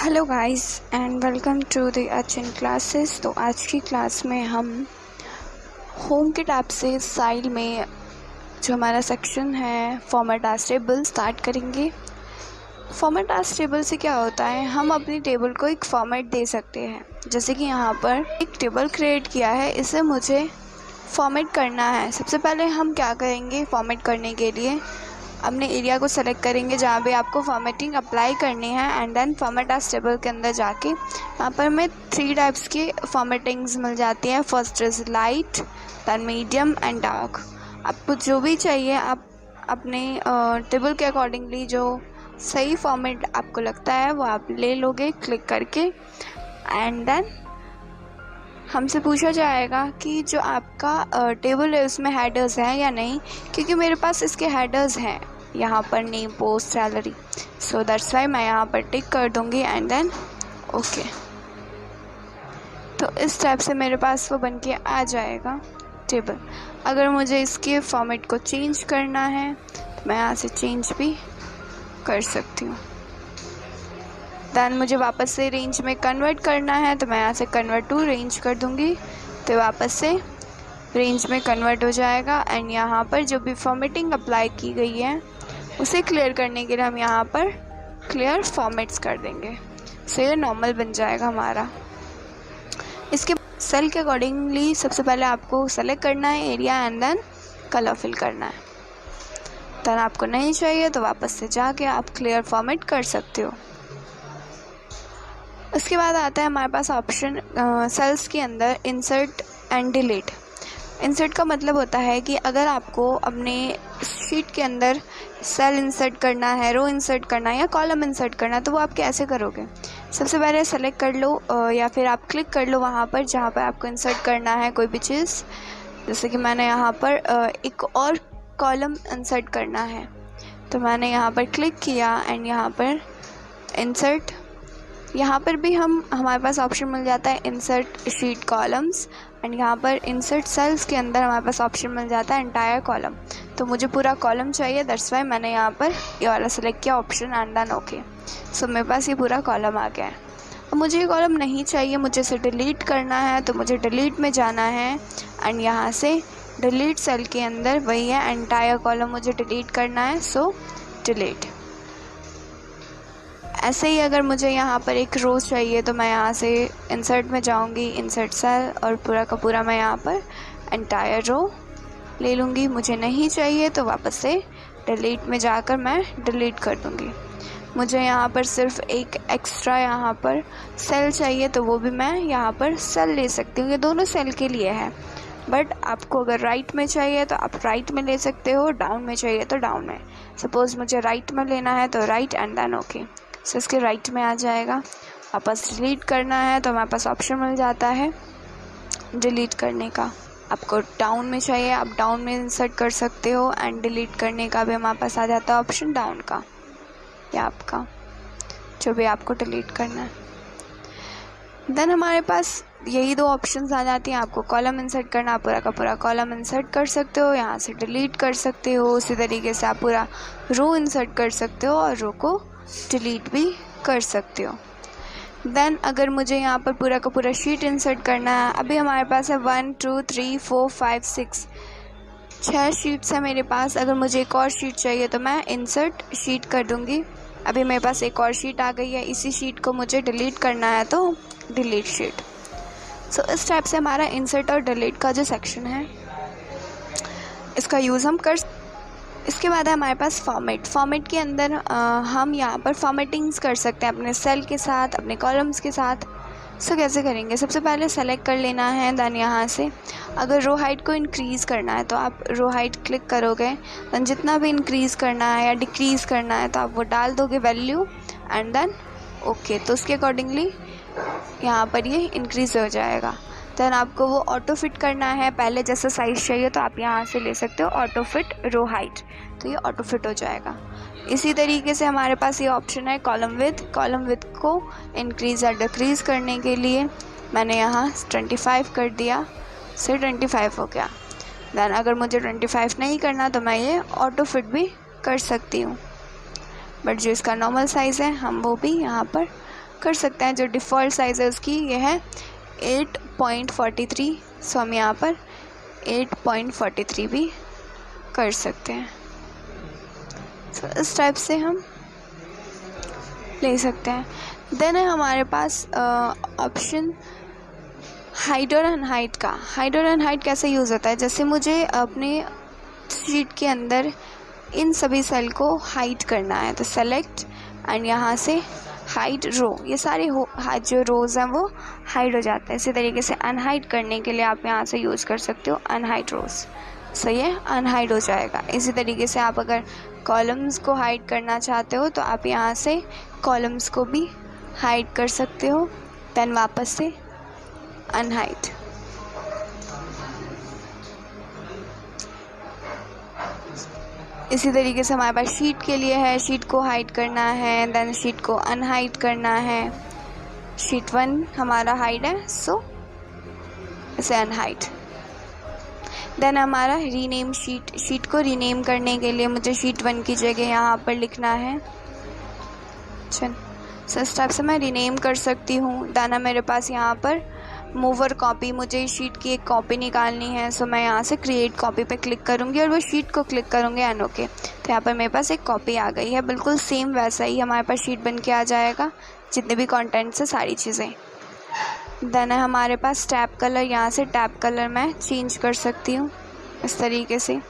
Hello guys and welcome to the Archan classes. तो आज की क्लास में हम होम के टैब से स्टाइल में जो हमारा सेक्शन है फॉर्मेट एज टेबल स्टार्ट करेंगे। फॉर्मेट एज टेबल से क्या होता है, हम अपनी टेबल को एक फॉर्मेट दे सकते हैं। जैसे कि यहाँ पर एक टेबल क्रिएट किया है, इसे मुझे फॉर्मेट करना है। सबसे पहले हम क्या करेंगे, फॉर्मेट करने के लिए अपने एरिया को सेलेक्ट करेंगे जहाँ पे आपको फॉर्मेटिंग अप्लाई करनी है and then format as table के अंदर जाके यहाँ पर हमें 3 टाइप्स की फॉर्मेटिंग्स मिल जाती हैं। First is light, then medium and dark. आपको जो भी चाहिए आप अपने टेबल के अकॉर्डिंगली जो सही फॉर्मेट आपको लगता है वो आप ले लोगे क्लिक करके। एंड देन हमसे पूछा जाएगा कि जो आपका टेबल है उसमें हेडर्स हैं या नहीं, क्योंकि मेरे पास इसके हेडर्स हैं यहाँ पर name, post, salary. So that's why मैं यहाँ पर टिक कर दूँगी एंड देन ओके। तो इस टाइप से मेरे पास वो बन के आ जाएगा टेबल। अगर मुझे इसके फॉर्मेट को चेंज करना है तो मैं यहाँ से चेंज भी कर सकती हूँ। दैन मुझे वापस से रेंज में कन्वर्ट करना है तो मैं यहाँ से कन्वर्ट टू रेंज कर दूँगी, तो वापस से रेंज में कन्वर्ट हो जाएगा। एंड यहाँ पर जो भी फॉर्मेटिंग अप्लाई की गई है उसे क्लियर करने के लिए हम यहाँ पर क्लियर फॉर्मेट्स कर देंगे। सो ये नॉर्मल बन जाएगा हमारा। इसके सेल के अकॉर्डिंगली सबसे पहले आपको सेलेक्ट करना है area and then colour fill करना है। देन आपको नहीं चाहिए तो वापस से जाके आप क्लियर फॉर्मेट कर सकते हो। उसके बाद आता है हमारे पास ऑप्शन सेल्स के अंदर इंसर्ट एंड डिलीट। इंसर्ट का मतलब होता है कि अगर आपको अपने शीट के अंदर सेल इंसर्ट करना है, रो इंसर्ट करना है या कॉलम इंसर्ट करना है तो वो आप कैसे करोगे। सबसे पहले सेलेक्ट कर लो या फिर आप क्लिक कर लो वहाँ पर जहाँ पर आपको इंसर्ट करना है कोई भी चीज़। जैसे कि मैंने यहाँ पर एक और कॉलम इंसर्ट करना है तो मैंने यहाँ पर क्लिक किया एंड यहाँ पर इंसर्ट, यहाँ पर भी हमारे पास ऑप्शन मिल जाता है इंसर्ट शीट कॉलम्स एंड यहाँ पर इंसर्ट सेल्स के अंदर हमारे पास ऑप्शन मिल जाता है एंटायर कॉलम। तो मुझे पूरा कॉलम चाहिए, दैट्स वाई मैंने यहाँ पर ये वाला सेलेक्ट किया ऑप्शन एंड देन ओके। सो मेरे पास ये पूरा कॉलम आ गया है। अब मुझे ये कॉलम नहीं चाहिए, मुझे इसे डिलीट करना है तो मुझे डिलीट में जाना है एंड यहाँ से डिलीट सेल के अंदर वही है एंटायर कॉलम मुझे डिलीट करना है। सो डिलीट। ऐसे ही अगर मुझे यहाँ पर एक रो चाहिए तो मैं यहाँ से इंसर्ट में जाऊँगी, इंसर्ट सेल और पूरा का पूरा मैं यहाँ पर एंटायर रो ले लूँगी। मुझे नहीं चाहिए तो वापस से डिलीट में जाकर मैं डिलीट कर दूँगी। मुझे यहाँ पर सिर्फ एक एक्स्ट्रा यहाँ पर सेल चाहिए तो वो भी मैं यहाँ पर सेल ले सकती हूँ। ये दोनों सेल के लिए है, बट आपको अगर राइट में चाहिए तो आप राइट में ले सकते हो, डाउन में चाहिए तो डाउन में। सपोज़ मुझे राइट में लेना है तो राइट एंड देन ओके। सो इसके राइट में आ जाएगा। वापस डिलीट करना है तो हमारे पास ऑप्शन मिल जाता है डिलीट करने का। आपको डाउन में चाहिए आप डाउन में इंसर्ट कर सकते हो एंड डिलीट करने का भी हमारे पास आ जाता है ऑप्शन डाउन का या आपका जो भी आपको डिलीट करना है। देन हमारे पास यही 2 ऑप्शंस आ जाती हैं। आपको कॉलम इंसर्ट करना, आप पूरा का पूरा कॉलम इंसर्ट कर सकते हो, यहाँ से डिलीट कर सकते हो। उसी तरीके से आप पूरा रो इंसर्ट कर सकते हो और रो को डिलीट भी कर सकते हो। देन अगर मुझे यहाँ पर पूरा का पूरा शीट इंसर्ट करना है, अभी हमारे पास है 1 2 3 4 5 6 शीट्स है मेरे पास। अगर मुझे एक और शीट चाहिए तो मैं इंसर्ट शीट कर दूँगी। अभी मेरे पास एक और शीट आ गई है, इसी शीट को मुझे डिलीट करना है तो डिलीट शीट। सो इस टाइप से हमारा इंसर्ट और डिलीट का जो सेक्शन है इसका यूज़ हम कर। इसके बाद है हमारे पास फॉर्मेट के अंदर हम यहाँ पर फॉर्मेटिंग्स कर सकते हैं अपने सेल के साथ, अपने कॉलम्स के साथ। सो कैसे करेंगे, सबसे पहले सेलेक्ट कर लेना है। देन यहाँ से अगर रो हाइट को इंक्रीज़ करना है तो आप रो हाइट क्लिक करोगे, देन जितना भी इंक्रीज़ करना है या डिक्रीज़ करना है तो आप वो डाल दोगे वैल्यू एंड देन ओके। तो उसके अकॉर्डिंगली यहाँ पर ये इंक्रीज़ हो जाएगा। देन आपको वो ऑटो फिट करना है, पहले जैसा साइज़ चाहिए तो आप यहाँ से ले सकते हो ऑटो फिट रो हाइट, तो ये ऑटो फिट हो जाएगा। इसी तरीके से हमारे पास ये ऑप्शन है कॉलम विथ को इंक्रीज़ या डिक्रीज़ करने के लिए मैंने यहाँ 25 कर दिया, से 25 हो गया। देन अगर मुझे 25 नहीं करना तो मैं ये ऑटो फिट भी कर सकती हूँ, बट जो इसका नॉर्मल साइज़ है हम वो भी यहाँ पर कर सकते हैं। जो डिफ़ॉल्ट साइज़ है उसकी ये है 8.43, सो हम यहाँ पर 8.43 भी कर सकते हैं। तो इस टाइप से हम ले सकते हैं। देन है हमारे पास ऑप्शन हाइड और अनहाइड का। हाइड और अनहाइड कैसे यूज़ होता है, जैसे मुझे अपने शीट के अंदर इन सभी सेल को हाइड करना है तो सेलेक्ट एंड यहाँ से हाइड रो, ये सारे जो रोज़ हैं वो हाइड हो जाते हैं। इसी तरीके से अनहाइड करने के लिए आप यहाँ से यूज़ कर सकते हो अनहाइड रोज़, सही है, अनहाइड हो जाएगा। इसी तरीके से आप अगर कॉलम्स को हाइड करना चाहते हो तो आप यहाँ से कॉलम्स को भी हाइड कर सकते हो, देन वापस से अनहाइड। इसी तरीके से हमारे पास शीट के लिए है, शीट को हाइड करना है, देन शीट को अनहाइड करना है। शीट 1 हमारा हाइड है, सो इसे अनहाइड। देन हमारा रीनेम शीट, शीट को रीनेम करने के लिए मुझे शीट 1 की जगह यहाँ पर लिखना है। चल सो इस टाइप से मैं रीनेम कर सकती हूँ। देन मेरे पास यहाँ पर मूवर कॉपी, मुझे शीट की एक कॉपी निकालनी है, सो मैं यहाँ से क्रिएट कॉपी पे क्लिक करूँगी और वो शीट को क्लिक करूँगी एंड ओके। तो यहाँ पर मेरे पास एक कॉपी आ गई है, बिल्कुल सेम वैसा ही हमारे पास शीट बन के आ जाएगा, जितने भी कंटेंट्स है सारी चीज़ें। देन है हमारे पास टैब कलर, यहाँ से टैब कलर मैं चेंज कर सकती हूँ इस तरीके से।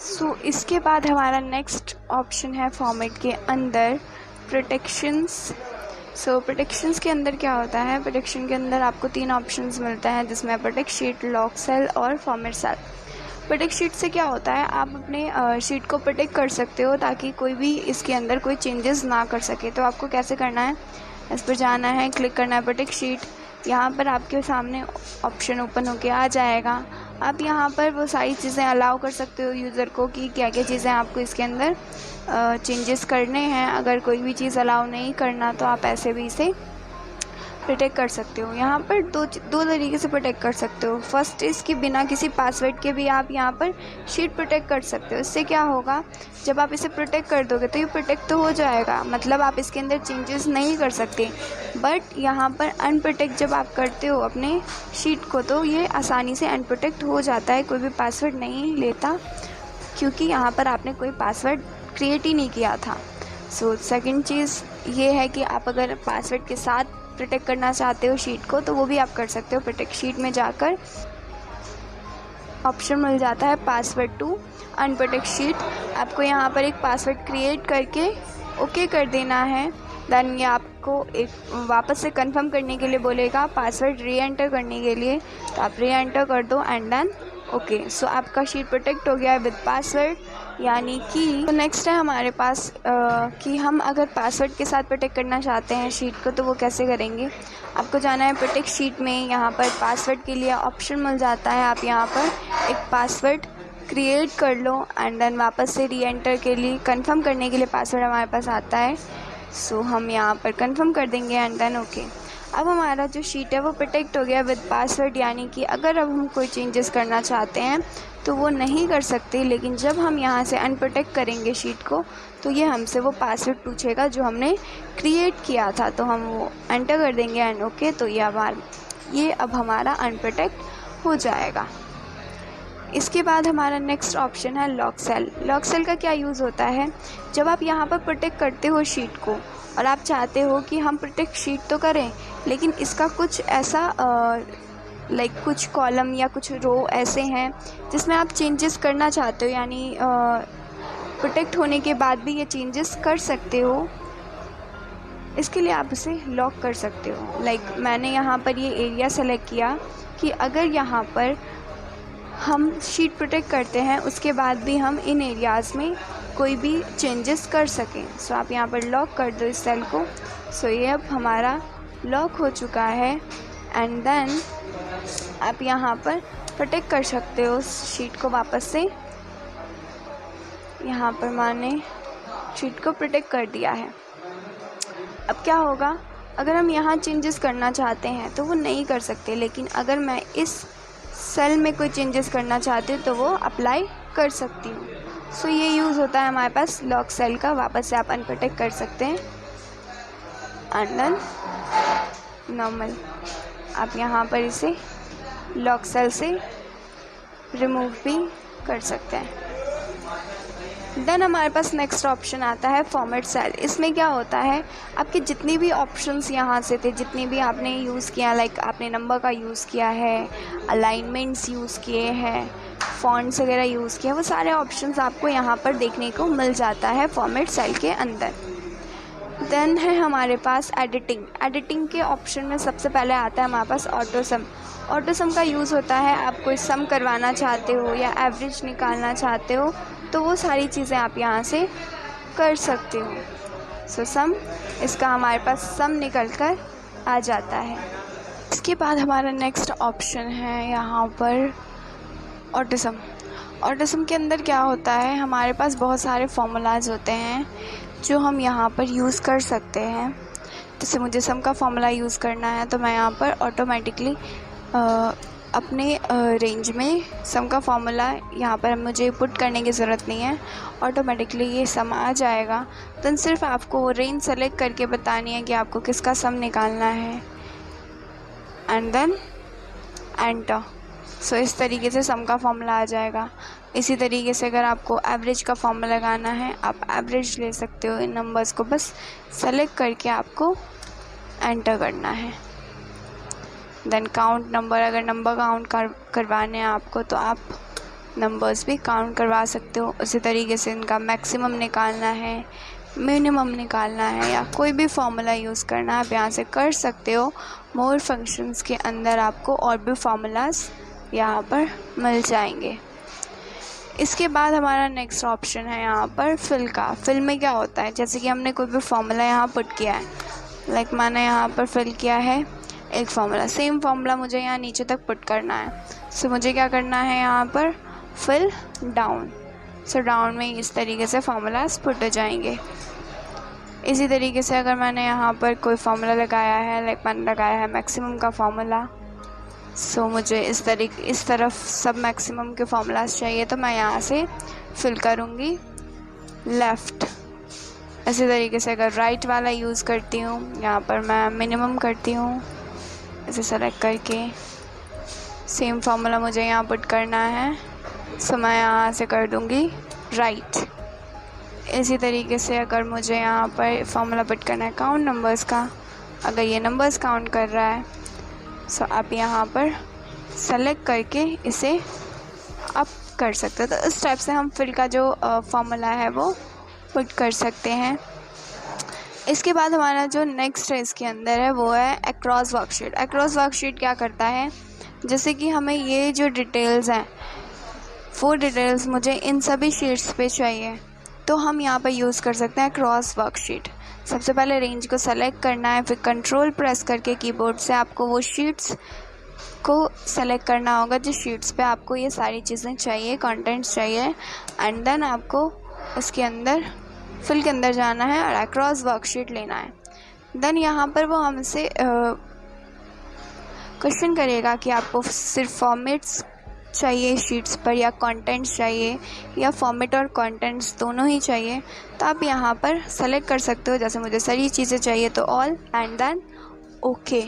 सो इसके बाद हमारा नेक्स्ट ऑप्शन है फॉर्मेट के अंदर प्रोटेक्शंस। सो प्रोटेक्शंस के अंदर क्या होता है, प्रोटेक्शन के अंदर आपको 3 ऑप्शंस मिलते हैं, जिसमें प्रोटेक्ट शीट, लॉक सेल और फॉर्मेट सेल। प्रोटेक्ट शीट से क्या होता है, आप अपने शीट को प्रोटेक्ट कर सकते हो ताकि कोई भी इसके अंदर कोई चेंजेस ना कर सके। तो आपको कैसे करना है, इस पर जाना है, क्लिक करना है प्रोटेक्ट शीट। यहाँ पर आपके सामने ऑप्शन ओपन होके आ जाएगा। आप यहाँ पर वो सारी चीज़ें अलाउ कर सकते हो यूज़र को कि क्या क्या चीज़ें आपको इसके अंदर चेंजेस करने हैं। अगर कोई भी चीज़ अलाउ नहीं करना तो आप ऐसे भी इसे प्रोटेक्ट कर सकते हो। यहाँ पर दो तरीके से प्रोटेक्ट कर सकते हो। फर्स्ट इसके बिना किसी पासवर्ड के भी आप यहाँ पर शीट प्रोटेक्ट कर सकते हो। इससे क्या होगा, जब आप इसे प्रोटेक्ट कर दोगे तो ये प्रोटेक्ट तो हो जाएगा, मतलब आप इसके अंदर चेंजेस नहीं कर सकते। बट यहाँ पर अनप्रोटेक्ट जब आप करते हो अपने शीट को तो ये आसानी से अनप्रोटेक्ट हो जाता है, कोई भी पासवर्ड नहीं लेता, क्योंकि यहाँ पर आपने कोई पासवर्ड क्रिएट ही नहीं किया था। सो सेकंड चीज़ ये है कि आप अगर पासवर्ड के साथ प्रोटेक्ट करना चाहते हो शीट को तो वो भी आप कर सकते हो। प्रोटेक्ट शीट में जाकर ऑप्शन मिल जाता है पासवर्ड टू अनप्रोटेक्ट शीट। आपको यहाँ पर एक पासवर्ड क्रिएट करके ओके कर देना है। देन ये आपको एक वापस से कंफर्म करने के लिए बोलेगा पासवर्ड री एंटर करने के लिए, तो आप री एंटर कर दो एंड देन ओके। सो आपका शीट प्रोटेक्ट हो गया है विद पासवर्ड, यानी कि तो नेक्स्ट है हमारे पास कि हम अगर पासवर्ड के साथ प्रोटेक्ट करना चाहते हैं शीट को तो वो कैसे करेंगे। आपको जाना है प्रोटेक्ट शीट में, यहाँ पर पासवर्ड के लिए ऑप्शन मिल जाता है। आप यहाँ पर एक पासवर्ड क्रिएट कर लो एंड देन वापस से री एंटर के लिए कंफर्म करने के लिए पासवर्ड हमारे पास आता है। सो हम यहाँ पर कंफर्म कर देंगे एंड देन ओके। अब हमारा जो शीट है वो प्रोटेक्ट हो गया विद पासवर्ड, यानी कि अगर अब हम कोई चेंजेस करना चाहते हैं तो वो नहीं कर सकते, लेकिन जब हम यहाँ से अनप्रोटेक्ट करेंगे शीट को तो ये हमसे वो पासवर्ड पूछेगा जो हमने क्रिएट किया था, तो हम वो एंटर कर देंगे एंड ओके। तो ये अब हमारा अनप्रोटेक्ट हो जाएगा। इसके बाद हमारा नेक्स्ट ऑप्शन है लॉक सेल। लॉक सेल का क्या यूज़ होता है, जब आप यहाँ पर प्रोटेक्ट करते हो शीट को और आप चाहते हो कि हम प्रोटेक्ट शीट तो करें लेकिन इसका कुछ ऐसा लाइक कुछ कॉलम या कुछ रो ऐसे हैं जिसमें आप चेंजेस करना चाहते हो, यानी प्रोटेक्ट होने के बाद भी ये चेंजेस कर सकते हो। इसके लिए आप इसे लॉक कर सकते हो। लाइक मैंने यहाँ पर ये एरिया सेलेक्ट किया कि अगर यहाँ पर हम शीट प्रोटेक्ट करते हैं उसके बाद भी हम इन एरियाज़ में कोई भी चेंजेस कर सकें। सो आप यहाँ पर लॉक कर दो इस सेल को। सो ये अब हमारा लॉक हो चुका है एंड देन आप यहाँ पर प्रोटेक्ट कर सकते हो शीट को वापस से। यहाँ पर मैंने शीट को प्रोटेक्ट कर दिया है। अब क्या होगा, अगर हम यहाँ चेंजेस करना चाहते हैं तो वो नहीं कर सकते, लेकिन अगर मैं इस सेल में कोई चेंजेस करना चाहती हूँ तो वो अप्लाई कर सकती हूँ। सो ये यूज़ होता है हमारे पास लॉक सेल का, वापस से आप अनप्रोटेक्ट कर सकते हैं। एंड देन नॉर्मल आप यहाँ पर इसे लॉक सेल से रिमूव भी कर सकते हैं। देन हमारे पास नेक्स्ट ऑप्शन आता है फॉर्मेट सेल। इसमें क्या होता है, आपके जितनी भी ऑप्शंस यहाँ से थे, जितनी भी आपने यूज़ किया, लाइक आपने नंबर का यूज़ किया है, अलाइनमेंट्स यूज़ किए हैं, फॉन्ट्स वगैरह यूज़ किया, वो सारे ऑप्शंस आपको यहाँ पर देखने को मिल जाता है फॉर्मेट सेल के अंदर। देन है हमारे पास एडिटिंग। एडिटिंग के ऑप्शन में सबसे पहले आता है हमारे पास ऑटो सम। ऑटो सम का यूज़ होता है, आप कोई सम करवाना चाहते हो या एवरेज निकालना चाहते हो तो वो सारी चीज़ें आप यहाँ से कर सकते हो। सो सम, इसका हमारे पास सम निकल कर आ जाता है। इसके बाद हमारा नेक्स्ट ऑप्शन है यहाँ पर ऑटो सम। ऑटो सम के अंदर क्या होता है, हमारे पास बहुत सारे फॉर्मूलाज होते हैं जो हम यहाँ पर यूज़ कर सकते हैं। जैसे मुझे सम का फॉर्मूला यूज़ करना है तो मैं यहाँ पर ऑटोमेटिकली अपने रेंज में सम का फॉर्मूला यहाँ पर मुझे पुट करने की ज़रूरत नहीं है, ऑटोमेटिकली ये सम आ जाएगा। तो सिर्फ आपको वो रेंज सेलेक्ट करके बतानी है कि आपको किसका सम निकालना है एंड देन एंटर। सो इस तरीके से सम का फॉर्मूला आ जाएगा। इसी तरीके से अगर आपको एवरेज का फॉर्मूला लगाना है, आप एवरेज ले सकते हो। इन नंबर्स को बस सेलेक्ट करके आपको एंटर करना है। देन काउंट नंबर, अगर नंबर काउंट करवाने हैं आपको तो आप नंबर्स भी काउंट करवा सकते हो। उसी तरीके से इनका मैक्सिमम निकालना है, मिनिमम निकालना है या कोई भी फॉर्मूला यूज़ करना है आप यहाँ से कर सकते हो। मोर फंक्शंस के अंदर आपको और भी फार्मूलाज यहाँ पर मिल जाएंगे। इसके बाद हमारा नेक्स्ट ऑप्शन है यहाँ पर फिल का। फिल में क्या होता है, जैसे कि हमने कोई भी फॉर्मूला यहाँ पुट किया है, लाइक मैंने यहाँ पर फिल किया है एक फार्मूला, सेम फार्मूला मुझे यहाँ नीचे तक पुट करना है। सो मुझे क्या करना है यहाँ पर फिल डाउन। सो डाउन में इस तरीके से फार्मूलाज पुट हो जाएंगे। इसी तरीके से अगर मैंने यहाँ पर कोई फार्मूला लगाया है, लाइक मैंने लगाया है मैक्सिमम का फार्मूला, सो मुझे इस तरफ सब मैक्सिमम के फार्मूलाज चाहिए तो मैं यहाँ से फिल करूँगी लेफ़्ट। इसी तरीके से अगर राइट वाला यूज़ करती हूँ, यहाँ पर मैं मिनिमम करती हूँ, इसे सेलेक्ट करके सेम फार्मूला मुझे यहाँ पुट करना है, सो मैं यहाँ से कर दूँगी राइट। इसी तरीके से अगर मुझे यहाँ पर फार्मूला पुट करना है काउंट नंबर्स का, अगर ये नंबर्स काउंट कर रहा है सो आप यहाँ पर सेलेक्ट करके इसे अप कर सकते हो। तो इस टाइप से हम फिल का जो फार्मूला है वो पुट कर सकते हैं। इसके बाद हमारा जो नेक्स्ट है इसके अंदर है वो है अक्रॉस वर्कशीट। अक्रॉस वर्कशीट क्या करता है, जैसे कि हमें ये जो डिटेल्स हैं वो डिटेल्स मुझे इन सभी शीट्स पे चाहिए तो हम यहाँ पर यूज़ कर सकते हैं अक्रॉस वर्कशीट। सबसे पहले रेंज को सेलेक्ट करना है, फिर कंट्रोल प्रेस करके कीबोर्ड से आपको वो शीट्स को सेलेक्ट करना होगा जिस शीट्स पे आपको ये सारी चीज़ें चाहिए, कंटेंट्स चाहिए, एंड देन आपको उसके अंदर फिल के अंदर जाना है और अक्रॉस वर्कशीट लेना है। देन यहाँ पर वो हमसे क्वेश्चन करेगा कि आपको सिर्फ फॉर्मेट्स चाहिए शीट्स पर या कंटेंट्स चाहिए या फॉर्मेट और कंटेंट्स दोनों ही चाहिए, तो आप यहाँ पर सेलेक्ट कर सकते हो। जैसे मुझे सारी चीज़ें चाहिए तो ऑल एंड देन ओके।